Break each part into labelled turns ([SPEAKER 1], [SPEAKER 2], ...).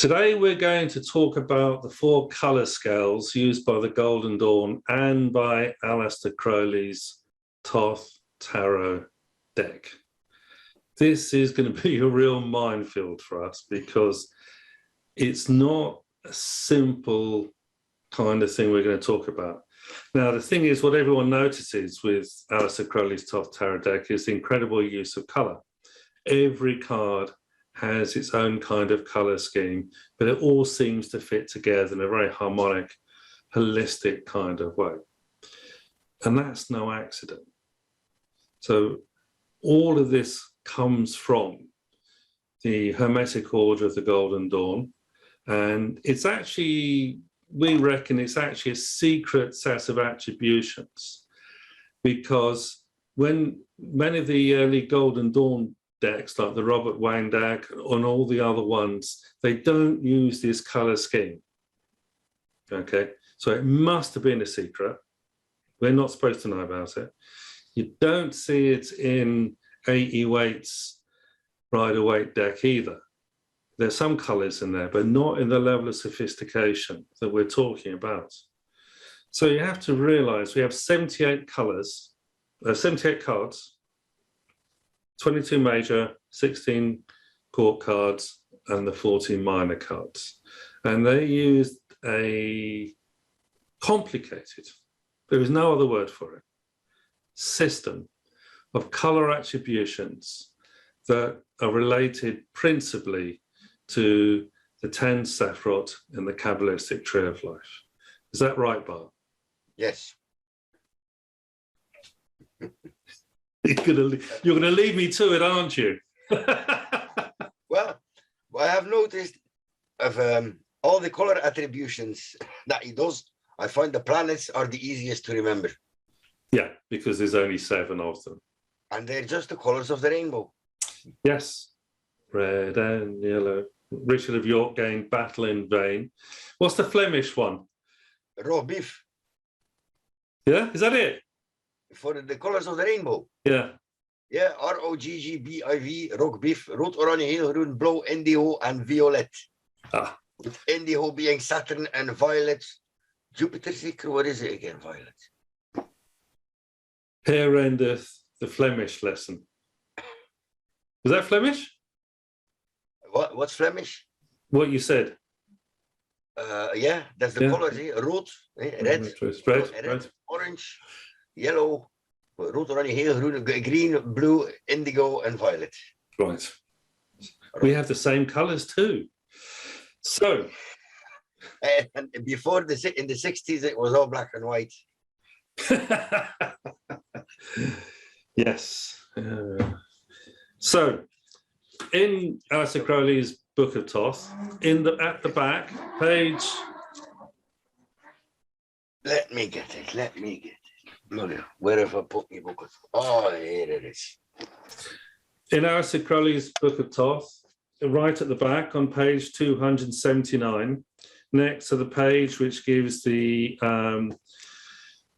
[SPEAKER 1] Today we're going to talk about the 4 colour scales used by the Golden Dawn and by Aleister Crowley's Thoth Tarot deck. This is going to be a real minefield for us because it's not a simple kind of thing we're going to talk about. Now, the thing is, what everyone notices with Aleister Crowley's Thoth Tarot deck is the incredible use of colour. Every card has its own kind of colour scheme, but it all seems to fit together in a very harmonic, holistic kind of way. And that's no accident. So all of this comes from the Hermetic Order of the Golden Dawn. And it's actually, we reckon it's actually a secret set of attributions, because when many of the early Golden Dawn decks, like the Robert Wayne deck and all the other ones, they don't use this color scheme. Okay, so it must have been a secret. We're not supposed to know about it. You don't see it in 80 Waite's Rider-Waite deck either. There's some colors in there, but not in the level of sophistication that we're talking about. So you have to realize we have 78 colors, 78 cards, 22 major, 16 court cards, and the 14 minor cards. And they used a complicated, there is no other word for it, system of color attributions that are related principally to the 10 Sephiroth in the Kabbalistic Tree of Life. Is that right, Bart?
[SPEAKER 2] Yes.
[SPEAKER 1] You're gonna lead me to it, aren't you?
[SPEAKER 2] Well, I have noticed of all the color attributions that he does, I find the planets are the easiest to remember.
[SPEAKER 1] Yeah, because there's only 7 of them.
[SPEAKER 2] And they're just the colors of the rainbow.
[SPEAKER 1] Yes, red and yellow. Richard of York gained battle in vain. What's the Flemish one?
[SPEAKER 2] Raw beef.
[SPEAKER 1] Yeah, is that it?
[SPEAKER 2] For the colors of the rainbow.
[SPEAKER 1] Yeah.
[SPEAKER 2] Yeah, ROGGBIV, rock beef, rood, oranje, heel, groen, blauw, indigo, and violet.
[SPEAKER 1] Ah.
[SPEAKER 2] With indigo being Saturn and violet, Jupiter, what is it again, violet?
[SPEAKER 1] Here endeth the Flemish lesson. Was that Flemish?
[SPEAKER 2] What's Flemish?
[SPEAKER 1] What you said?
[SPEAKER 2] Yeah, that's the colors, rood, red,
[SPEAKER 1] red,
[SPEAKER 2] orange, yellow, rood, oranje, heel, groen, green, blue, indigo, and violet.
[SPEAKER 1] Right. We have the same colors too. So.
[SPEAKER 2] And before in the 60s, it was all black and white.
[SPEAKER 1] Yes. So, in Aleister Crowley's Book of Thoth, at the back page.
[SPEAKER 2] Let me get it. Look, where have I put my book? Oh, here it is.
[SPEAKER 1] In Aleister Crowley's Book of Thoth, right at the back on page 279, next to the page which gives the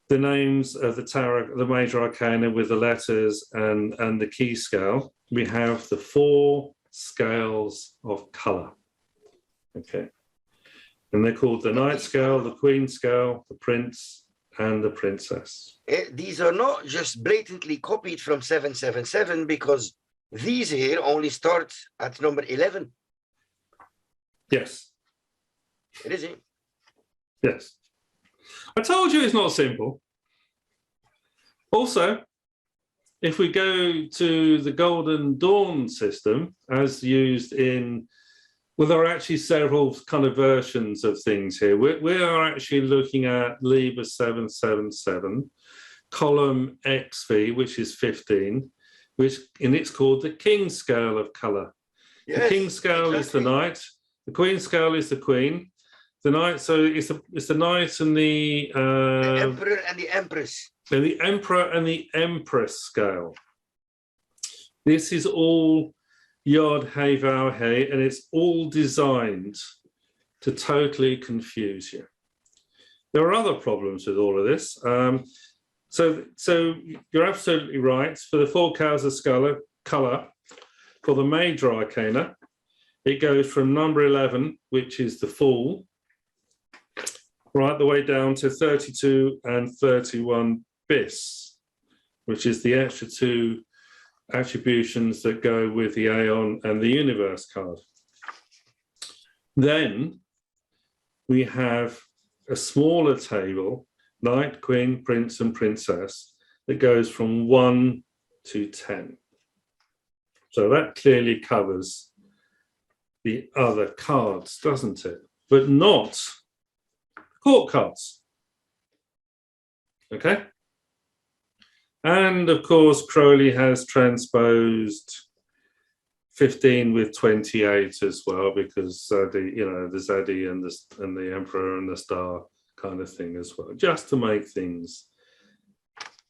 [SPEAKER 1] names of the tarot, the major arcana with the letters and the key scale, we have the 4 scales of color. Okay. And they're called the Knight scale, the Queen scale, the Prince, and the Princess.
[SPEAKER 2] These are not just blatantly copied from 777, because these here only start at number 11.
[SPEAKER 1] Yes.
[SPEAKER 2] It is it?
[SPEAKER 1] Yes. I told you it's not simple. Also, if we go to the Golden Dawn system, as used in, well, there are actually several kind of versions of things here. We are actually looking at Liber 777, column XV, which is 15, and it's called the King scale of color. Yes, the King scale is the Knight, the Queen scale is the Queen, the Knight, so it's the Knight and the
[SPEAKER 2] Emperor and the Empress.
[SPEAKER 1] And the Emperor and the Empress scale. This is all Yod Hey Vav Hey, and it's all designed to totally confuse you. There are other problems with all of this. So you're absolutely right. For the 4 colors of color, for the major arcana, it goes from number 11, which is the Fool, right the way down to 32 and 31 bis, which is the extra 2 attributions that go with the Aeon and the Universe card. Then we have a smaller table, Knight, Queen, Prince, and Princess, that goes from 1 to 10. So that clearly covers the other cards, doesn't it? But not court cards. Okay? And of course, Crowley has transposed 15 with 28 as well, because Zadie, you know, the Zadie and the Emperor and the Star kind of thing as well, just to make things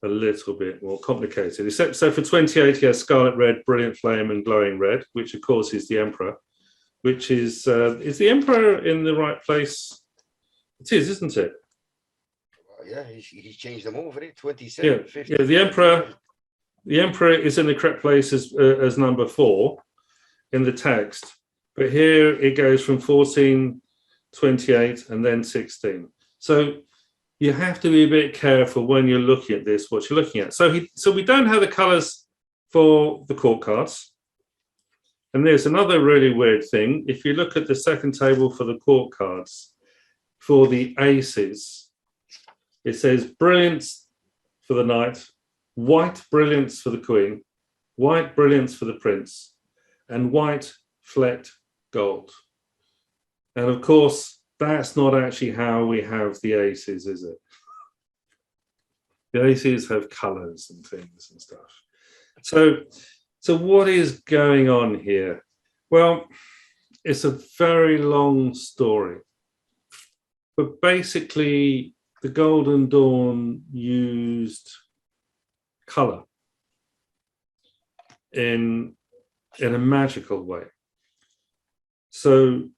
[SPEAKER 1] a little bit more complicated. Except, so for 28, he has Scarlet Red, Brilliant Flame, and Glowing Red, which of course is the Emperor, which is the Emperor in the right place? It is, isn't it?
[SPEAKER 2] Yeah, he's changed them over it. 27,
[SPEAKER 1] yeah,
[SPEAKER 2] 50.
[SPEAKER 1] Yeah, the Emperor is in the correct place as number 4 in the text, but here it goes from 14, 28, and then 16. So you have to be a bit careful when you're looking at this, what you're looking at. So we don't have the colours for the court cards. And there's another really weird thing. If you look at the second table for the court cards, for the aces, it says brilliance for the Knight, white brilliance for the Queen, white brilliance for the Prince, and white flecked gold. And of course, that's not actually how we have the aces, is it? The aces have colours and things and stuff. So what is going on here? Well, it's a very long story. But basically, the Golden Dawn used colour in a magical way. So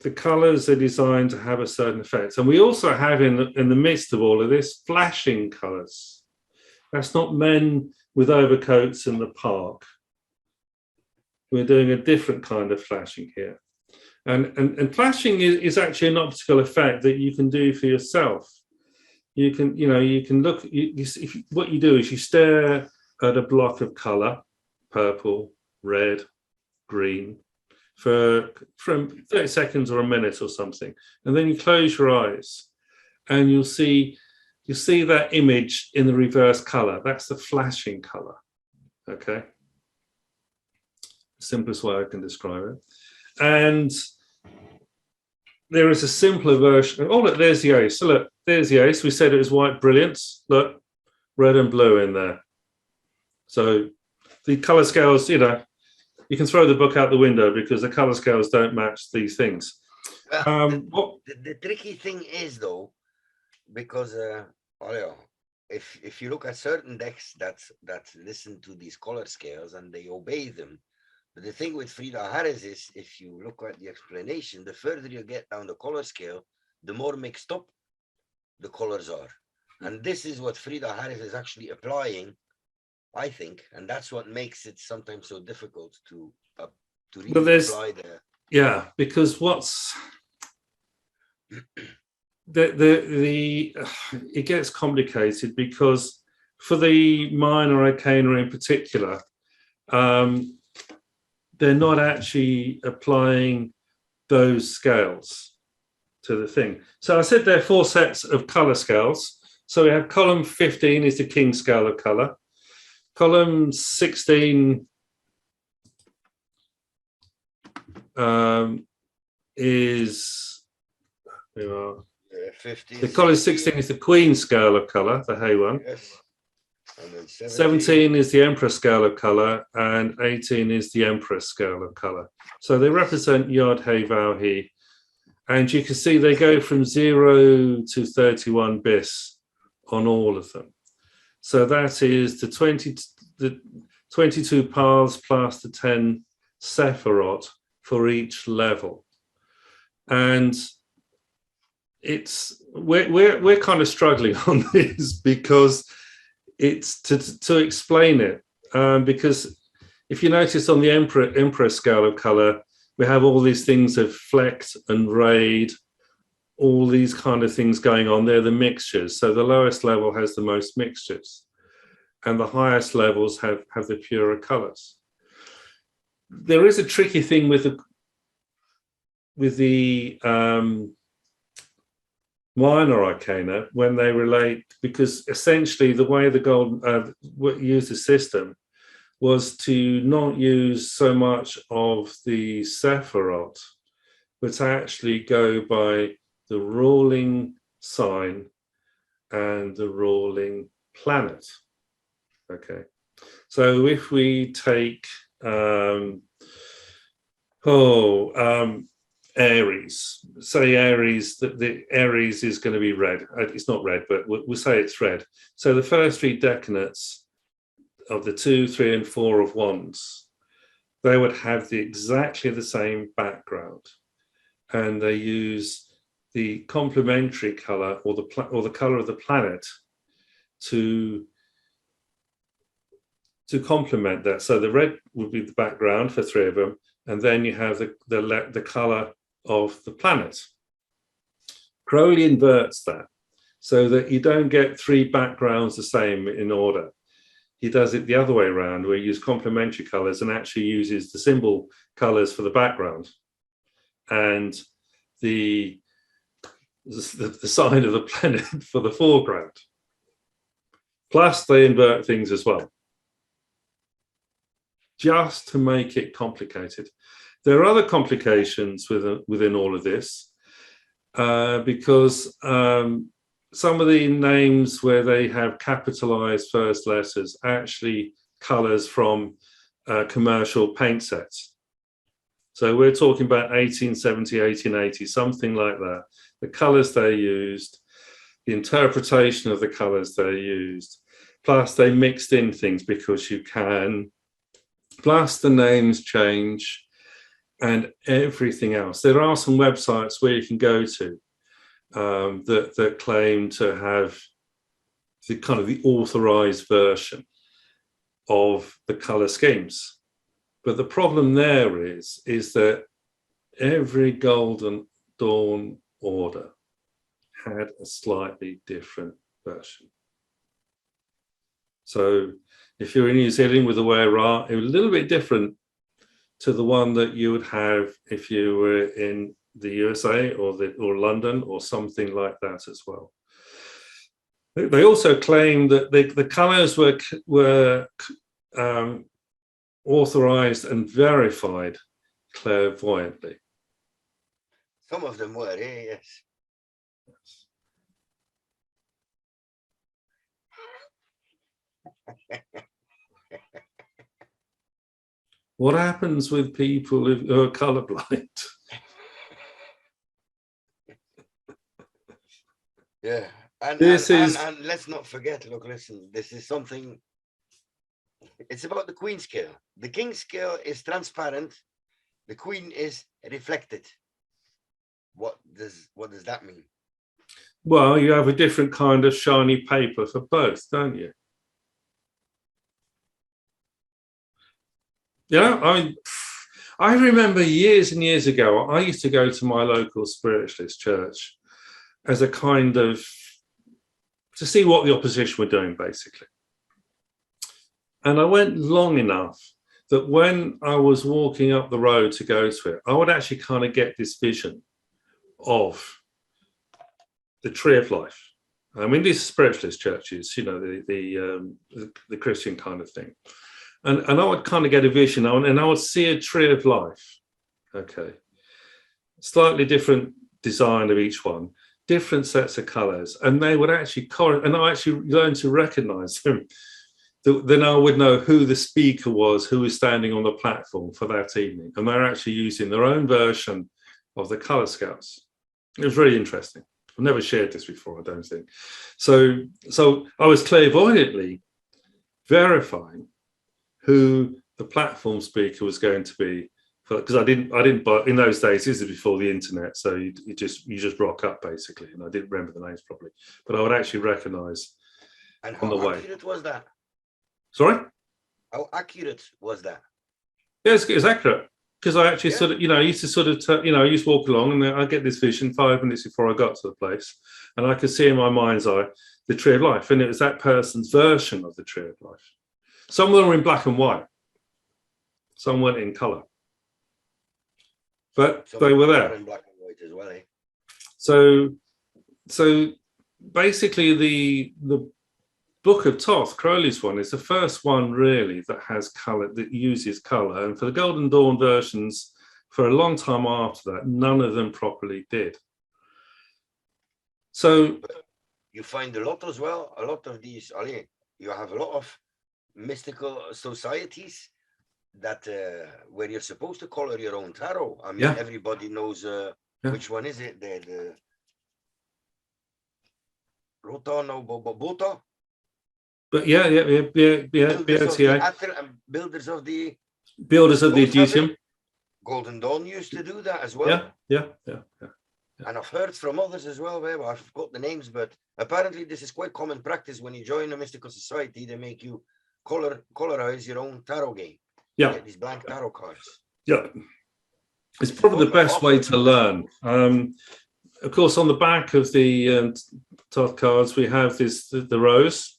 [SPEAKER 1] the colours are designed to have a certain effect. And we also have in the midst of all of this, flashing colours. That's not men with overcoats in the park. We're doing a different kind of flashing here. And flashing is actually an optical effect that you can do for yourself. You can look, what you do is you stare at a block of color, purple, red, green, from 30 seconds or a minute or something. And then you close your eyes and you'll see that image in the reverse color. That's the flashing color. Okay. Simplest way I can describe it. And there is a simpler version. Oh, look, there's the ace. So look, there's the ace. We said it was white brilliance. Look, red and blue in there. So the color scales, you can throw the book out the window because the color scales don't match these things.
[SPEAKER 2] The tricky thing is, though, because if you look at certain decks that listen to these color scales and they obey them, but the thing with Frida Harris is, if you look at the explanation, the further you get down the color scale, the more mixed up the colors are. And this is what Frida Harris is actually applying, I think, and that's what makes it sometimes so difficult to really apply there.
[SPEAKER 1] Yeah, because what's it gets complicated because for the minor arcana in particular, they're not actually applying those scales to the thing. So I said there are 4 sets of color scales. So we have column 15 is the king scale of color. Column 16 is,
[SPEAKER 2] 15,
[SPEAKER 1] the column 16 is the queen scale of color, the Hay one.
[SPEAKER 2] Yes. And then
[SPEAKER 1] 17 is the Emperor scale of color, and 18 is the Empress scale of color. So they represent Yod, Hey, Vav, He. And you can see they go from 0 to 31 bis on all of them. So that is the 22 paths plus the 10 Sephirot for each level. And we're kind of struggling on this because it's to explain it, because if you notice on the Emperor scale of color, we have all these things of flecked and rayed, all these kind of things going on. They're the mixtures. So the lowest level has the most mixtures, and the highest levels have the purer colors. There is a tricky thing with the minor arcana when they relate, because essentially the way the golden used the system was to not use so much of the Sephiroth, but to actually go by the ruling sign and the ruling planet. Okay, so if we take Aries, say Aries, the Aries is going to be red. It's not red, but we'll say it's red. So the first three decanates of the 2, 3, and 4 of wands, they would have exactly the same background, and they use the complementary color or the color of the planet to complement that. So the red would be the background for 3 of them, and then you have the color of the planet. Crowley inverts that so that you don't get 3 backgrounds the same in order. He does it the other way around, where he uses complementary colors and actually uses the symbol colors for the background and the sign of the planet for the foreground. Plus they invert things as well, just to make it complicated. There are other complications within all of this, because some of the names where they have capitalized first letters actually colors from commercial paint sets. So we're talking about 1870, 1880, something like that. The colors they used, the interpretation of the colors they used, plus they mixed in things because you can, plus the names change and everything else. There are some websites where you can go to that claim to have the kind of the authorized version of the color schemes. But the problem there is that every Golden Dawn order had a slightly different version. So if you're in New Zealand with the Wera, it was a little bit different to the one that you would have if you were in the USA or London or something like that as well. They also claim that the colors were authorized and verified clairvoyantly.
[SPEAKER 2] Some of them were, yes.
[SPEAKER 1] What happens with people who are colorblind?
[SPEAKER 2] Yeah, and let's not forget, look, listen, this is something, it's about the Queen scale. The King scale is transparent, the Queen is reflected. What does that mean?
[SPEAKER 1] Well, you have a different kind of shiny paper for both, don't you? Yeah, I remember years and years ago, I used to go to my local spiritualist church as a kind of, to see what the opposition were doing, basically. And I went long enough that when I was walking up the road to go to it, I would actually kind of get this vision of the Tree of Life. I mean, these spiritualist churches, you know, the Christian kind of thing. And I would kind of get a vision, and I would see a Tree of Life. Okay. Slightly different design of each one, different sets of colors, and they would actually, and I actually learned to recognize them. Then I would know who the speaker was, who was standing on the platform for that evening. And they're actually using their own version of the color scales. It was really interesting. I've never shared this before, I don't think. So I was clairvoyantly verifying who the platform speaker was going to be, because I didn't buy, in those days, this is before the internet, so you just rock up basically, and I didn't remember the names properly, but I would actually recognize
[SPEAKER 2] on
[SPEAKER 1] the way.
[SPEAKER 2] How accurate was that?
[SPEAKER 1] Sorry?
[SPEAKER 2] How accurate was that?
[SPEAKER 1] Yes, it's accurate. because I actually
[SPEAKER 2] Yeah.
[SPEAKER 1] sort of, I used to sort of, I used to walk along and I get this vision 5 minutes before I got to the place, and I could see in my mind's eye the Tree of Life, and it was that person's version of the Tree of Life. Some were in black and white, some weren't in color, but
[SPEAKER 2] Some
[SPEAKER 1] they were
[SPEAKER 2] are
[SPEAKER 1] there.
[SPEAKER 2] in black and white as well, eh?
[SPEAKER 1] So basically, the Book of Thoth, Crowley's one, is the first one really that has color, that uses color. And for the Golden Dawn versions, for a long time after that, none of them properly did. So
[SPEAKER 2] But you find a lot as well, a lot of these, you have a lot of mystical societies that where you're supposed to color your own tarot. I mean,
[SPEAKER 1] Yeah.
[SPEAKER 2] everybody knows which one is it? The Rota no Bota?
[SPEAKER 1] but BOTA,
[SPEAKER 2] Builders of the
[SPEAKER 1] Builders of the
[SPEAKER 2] Both have it.
[SPEAKER 1] Egyptian.
[SPEAKER 2] Golden Dawn used to do that as well.
[SPEAKER 1] Yeah.
[SPEAKER 2] And I've heard from others as well, where I've forgot the names, but apparently this is quite common practice. When you join a mystical society, they make you colorize your own tarot game.
[SPEAKER 1] Yeah.
[SPEAKER 2] Get these blank tarot cards.
[SPEAKER 1] Yeah. It's probably the best way to learn. Of course, on the back of the Thoth cards, we have the rose,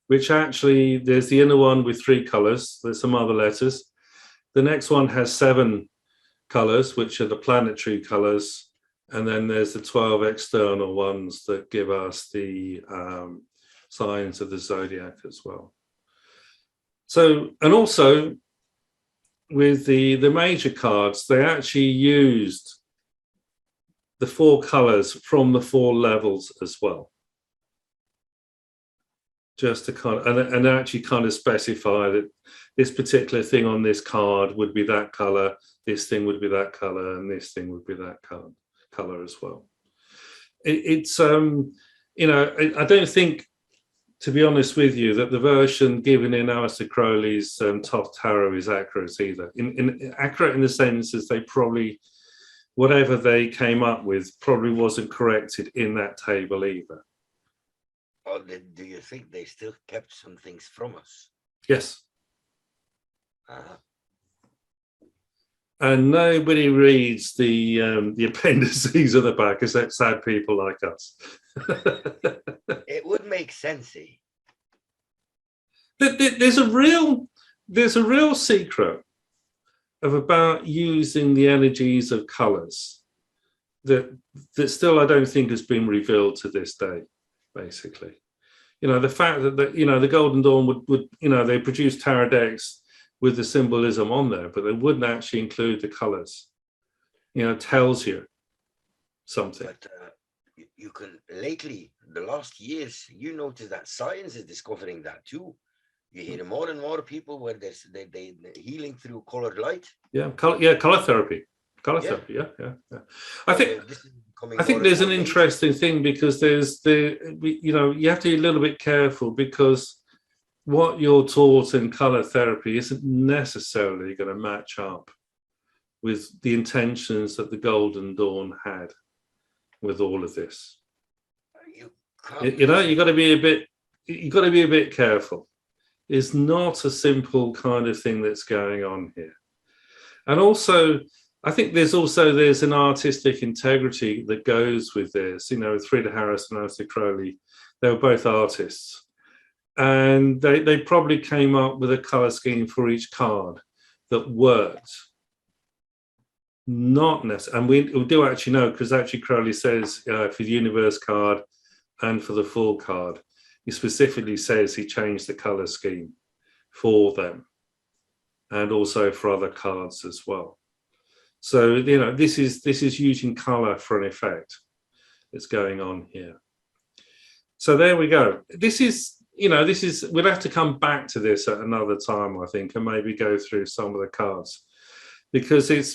[SPEAKER 1] which actually, there's the inner one with 3 colors. There's some other letters. The next one has 7 colors, which are the planetary colors. And then there's the 12 external ones that give us the signs of the zodiac as well. So, and also with the major cards, they actually used the 4 colors from the 4 levels as well, just to kind of, and actually kind of specify that this particular thing on this card would be that color, this thing would be that color, and this thing would be that color as well. It's I don't think, to be honest with you, that the version given in Aleister Crowley's Thoth Tarot is accurate either. Accurate in the sense as they probably, whatever they came up with probably wasn't corrected in that table either.
[SPEAKER 2] Or do you think they still kept some things from us?
[SPEAKER 1] Yes. And nobody reads the appendices at the back except sad people like us.
[SPEAKER 2] It would make sense, eh?
[SPEAKER 1] There's a real secret of about using the energies of colors that still I don't think has been revealed to this day. Basically, the fact that the Golden Dawn would they produce tarot decks with the symbolism on there, but they wouldn't actually include the colors. Tells you something.
[SPEAKER 2] But you can, lately, the last years, you notice that science is discovering that too. You hear more and more people where they're healing through colored light.
[SPEAKER 1] Color therapy. Yeah. I think there's an interesting thing, because you have to be a little bit careful, because what you're taught in color therapy isn't necessarily going to match up with the intentions that the Golden Dawn had with all of this. You got to be a bit careful. It's not a simple kind of thing that's going on here. And also, I think there's an artistic integrity that goes with this. With Frida Harris and Aleister Crowley, they were both artists. And they probably came up with a color scheme for each card that worked. Not necessarily, and we do actually know, because actually Crowley says for the universe card and for the full card, he specifically says he changed the color scheme for them, and also for other cards as well. So this is using color for an effect that's going on here. So there we go. This is we'll have to come back to this at another time, I think, and maybe go through some of the cards, because it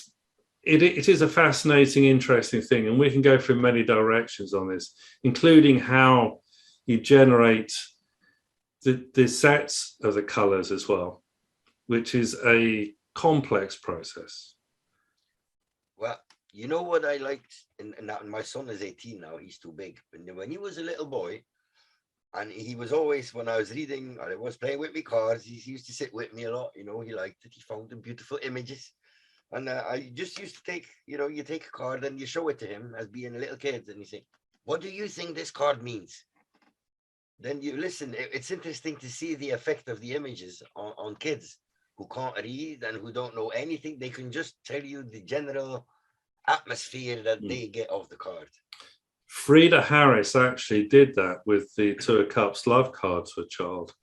[SPEAKER 1] is a fascinating, interesting thing, and we can go through many directions on this, including how you generate the sets of the colors as well, which is a complex process.
[SPEAKER 2] Well, you know what I liked, and my son is 18 now, he's too big. But when he was a little boy, and he was always, when I was reading, I was playing with me cards, he used to sit with me a lot, he liked it, he found the beautiful images. And I just used to take, you take a card and you show it to him as being a little kid, and you say, "What do you think this card means?" Then you listen. It's interesting to see the effect of the images on kids who can't read and who don't know anything. They can just tell you the general atmosphere that they get of the card.
[SPEAKER 1] Frida Harris actually did that with the Two of Cups love cards for a child.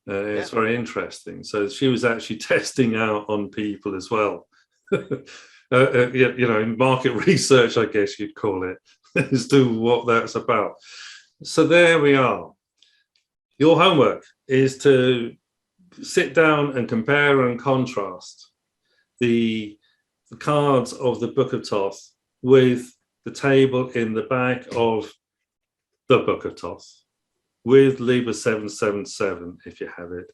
[SPEAKER 1] It's very interesting. So she was actually testing out on people as well. Market research, I guess you'd call it, as to what that's about. So there we are. Your homework is to sit down and compare and contrast the cards of the Book of Thoth with the table in the back of the Book of Thoth, with Liber 777 if you have it.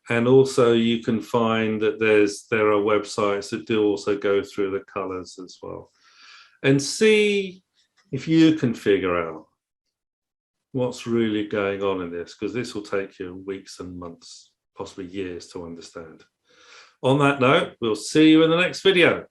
[SPEAKER 1] And also you can find that there are websites that do also go through the colors as well. And see if you can figure out what's really going on in this, because this will take you weeks and months, possibly years to understand. On that note, we'll see you in the next video.